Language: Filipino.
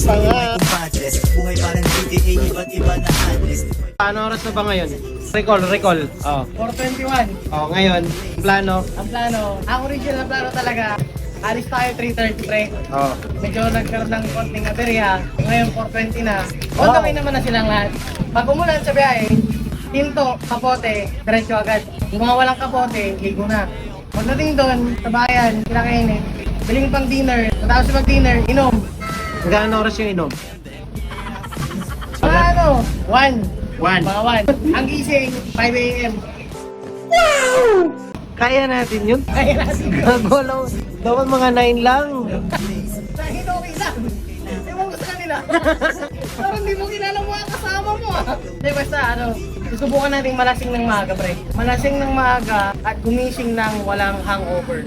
Buhay parang GTA, iba't iba na address. Paano oras na ba ngayon? Recall. Oh. 4:21. Oh, ngayon, plano. Ang plano, ang original na plano talaga, alis tayo 3:30 pre. Oh. Medyo nagkaroon ng konting aberya. Ngayon 4:20 na. On the way naman na silang lahat. Pag umulan sa biyahe, tinto, kapote, diretso agad. Yung mga walang kapote, ligo na. Pagdating doon, sa bayan, kinakainin. Biling pang dinner. Matapos mag-dinner, inom. Hanggang oras yung inom? Mga ano, 1. 1. Mga 1. Ang gising, 5 a.m. Kaya natin yun. Kaya natin yun. Gagolaw. Dapat mga 9 lang. Dahil okay lang. Ewan ko sa kanila. Parang hindi mo kilala mga kasama mo ah. Hindi basta ano, susubukan natin malasing ng maaga pre. Malasing ng maaga at gumising ng walang hangover.